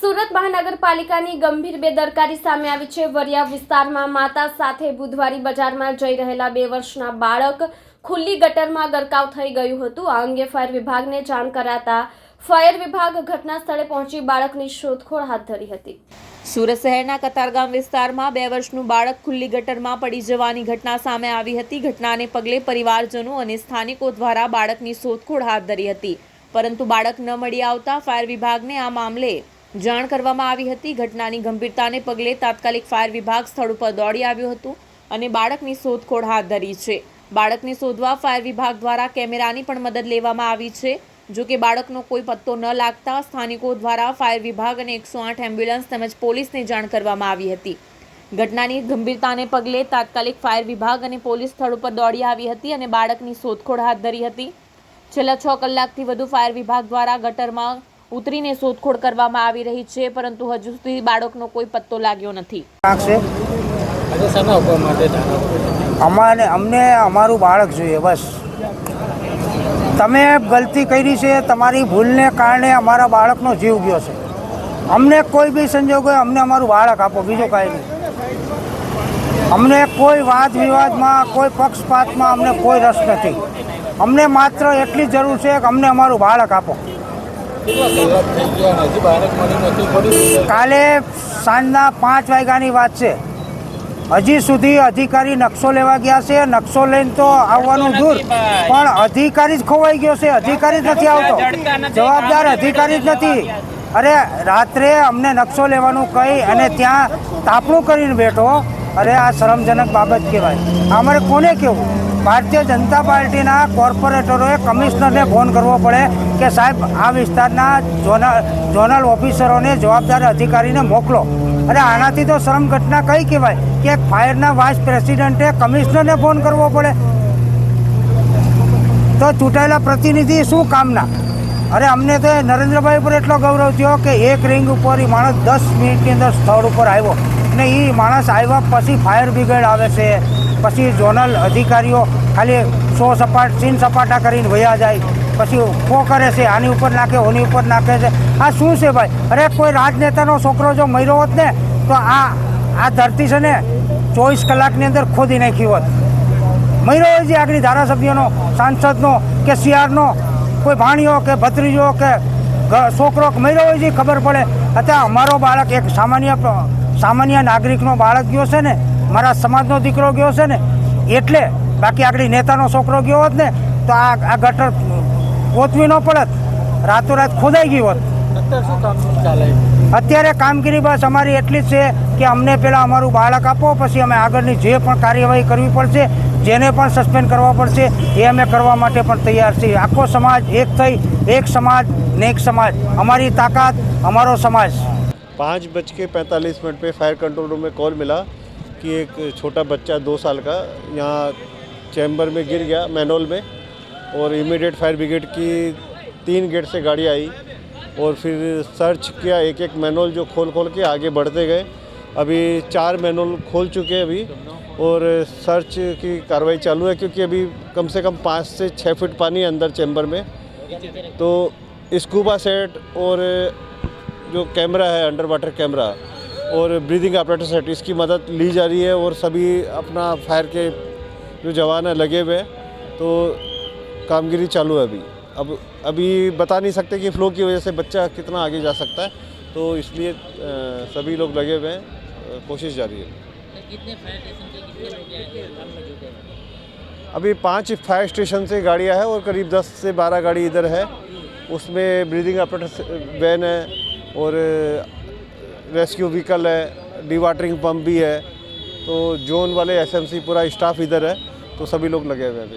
સુરત મહાનગરપાલિકાની ગંભીર બેદરકારી સામે આવી છે। વરિયા વિસ્તારમાં માતા સાથે બુધવારી બજારમાં જઈ રહેલા 2 વર્ષના બાળક ખુલ્લી ગટરમાં ગરકાવ થઈ ગયું હતું। આ અંગે ફાયર વિભાગને જાણ કરાતા ફાયર વિભાગ ઘટના સ્થળે પહોંચી બાળકની શોધખોળ હાથ ધરી હતી। સુરત શહેરના કતારગામ વિસ્તારમાં 2 વર્ષનું બાળક ખુલ્લી ગટરમાં પડી જવાની ઘટના સામે આવી હતી। ઘટનાને પગલે પરિવારજનો અને સ્થાનિકો દ્વારા બાળકની શોધખોળ હાથ ધરી હતી, પરંતુ બાળક ન મળી આવતા ફાયર વિભાગને આ મામલે જાણ કરવામાં આવી હતી। ઘટનાની ગંભીરતાને પગલે તાત્કાલિક ફાયર વિભાગ સ્થળ ઉપર દોડી આવ્યું હતું અને બાળકની શોધખોળ હાથ ધરી છે। બાળકને શોધવા ફાયર વિભાગ દ્વારા કેમેરાની પણ મદદ લેવામાં આવી છે। જો કે બાળકનો કોઈ પત્તો ન લાગતા સ્થાનિકો દ્વારા ફાયર વિભાગ અને 108 એમ્બ્યુલન્સ તેમજ પોલીસને જાણ કરવામાં આવી હતી। ઘટનાની ગંભીરતાને પગલે તાત્કાલિક ફાયર વિભાગ અને પોલીસ સ્થળ ઉપર દોડી આવી હતી અને બાળકની શોધખોળ હાથ ધરી હતી। છેલ્લા 6 કલાકથી વધુ ફાયર વિભાગ દ્વારા ગટરમાં ઉતરીને શોધખોળ કરવામાં આવી રહી છે, પરંતુ હજુ સુધી બાળકનો કોઈ પત્તો લાગ્યો નથી। અમને અમારું બાળક જોઈએ, બસ। તમે ગલતી કરી છે, તમારી ભૂલને કારણે અમારા બાળકનો જીવ ગયો છે। અમને કોઈ બી સંજોગોએ અમને અમારું બાળક આપો, બીજું કાંઈ નહીં। અમને કોઈ વાદ વિવાદમાં, કોઈ પક્ષપાતમાં અમને કોઈ રસ નથી। અમને માત્ર એટલી જરૂર છે કે અમને અમારું બાળક આપો। કાલે સાંજના 5 વાગ્યાની વાત છે, હજી સુધી અધિકારી નકશો લેવા ગયા છે। નકશો લઈને તો આવવાનું દૂર, પણ અધિકારી જ ખોવાઈ ગયો છે। અધિકારી જ નથી આવતો, જવાબદાર અધિકારી જ નથી। અરે રાત્રે અમને નકશો લેવાનું કહી અને ત્યાં તાપણું કરીને બેઠો। અરે આ શરમજનક બાબત કહેવાય। અમારે કોને કહેવું? ભારતીય જનતા પાર્ટીના કોર્પોરેટરોએ કમિશનરને ફોન કરવો પડે કે સાહેબ આ વિસ્તારના ઝોનલ ઓફિસરોને, જવાબદાર અધિકારીને મોકલો। અરે આનાથી તો શરમ ઘટના કઈ કહેવાય કે ફાયરના વાઇસ પ્રેસિડેન્ટે કમિશનરને ફોન કરવો પડે? તો ચૂંટાયેલા પ્રતિનિધિ શું કામના? અરે અમને તો નરેન્દ્રભાઈ ઉપર એટલો ગૌરવ થયો કે એક રિંગ ઉપર એ માણસ 10 મિનિટની અંદર સ્થળ ઉપર આવ્યો ને એ માણસ આવ્યા પછી ફાયર બ્રિગેડ આવે છે, પછી ઝોનલ અધિકારીઓ ખાલી 100 સીન સપાટા કરીને વયા જાય, પછી ખો કરે છે, આની ઉપર નાખે, ઓની ઉપર નાખે છે। આ શું છે ભાઈ? અરે કોઈ રાજનેતાનો છોકરો જો મર્યો હોત ને તો આ ધરતી છે ને 24 કલાકની અંદર ખોદી નાખી હોત। મર્યો હોય છે આગળ ધારાસભ્યનો, સાંસદનો કે સીઆરનો, કોઈ ભાણિયો કે ભત્રીજો કે છોકરો મર્યો હોય છે ખબર પડે। અત્યારે અમારો બાળક એક સામાન્ય નાગરિકનો બાળક ગયો છે ને, મારા સમાજનો દીકરો ગયો છે ને, એટલે બાકી આગળ નેતાનો છોકરો ગયો હોત ને તો આ ગટર ગોતવી ન પડત, રાતોરાત ખોદાઈ ગઈ હોત। અત્યારે કામગીરી બસ અમારી એટલી જ છે કે અમને પહેલાં અમારું બાળક આપો, પછી અમે આગળની જે પણ કાર્યવાહી કરવી પડશે, જેને પણ સસ્પેન્ડ કરવા પડશે એ અમે કરવા માટે પણ તૈયાર છીએ। આખો સમાજ એક થઈ, એક સમાજ ને એક સમાજ, અમારી તાકાત, અમારો સમાજ। 5:45 पे फायर कंट्रोल रूम में कॉल मिला कि एक छोटा बच्चा 2 साल का यहाँ चैम्बर में गिर गया मैनहोल में, और इमीडिएट फायर ब्रिगेड की 3 गेट से गाड़ी आई और फिर सर्च किया। एक मैनहोल जो खोल के आगे बढ़ते गए। अभी 4 मैनहोल खोल चुके हैं अभी, और सर्च की कार्रवाई चालू है, क्योंकि अभी कम से कम 5 से 6 फीट पानी है अंदर चैम्बर में। तो स्कूबा सेट और जो कैमरा है, अंडर वाटर कैमरा और ब्रीदिंग ऑपरेटर सेट, इसकी मदद ली जा रही है। और सभी अपना फायर के जो जवान हैं लगे हुए हैं, तो कामगिरी चालू है अभी। अभी बता नहीं सकते कि फ्लो की वजह से बच्चा कितना आगे जा सकता है, तो इसलिए सभी लोग लगे हुए हैं, कोशिश जारी है। कितने फायर स्टेशन से कितने लोग आए? अभी 5 फायर स्टेशन से गाड़ियाँ हैं और करीब 10 से 12 गाड़ी इधर है। उसमें ब्रीदिंग ऑपरेटर वैन है और रेस्क्यू व्हीकल है, डिवाटरिंग पंप भी है। तो जोन वाले SMC पूरा स्टाफ इधर है, तो सभी लोग लगे हुए हैं।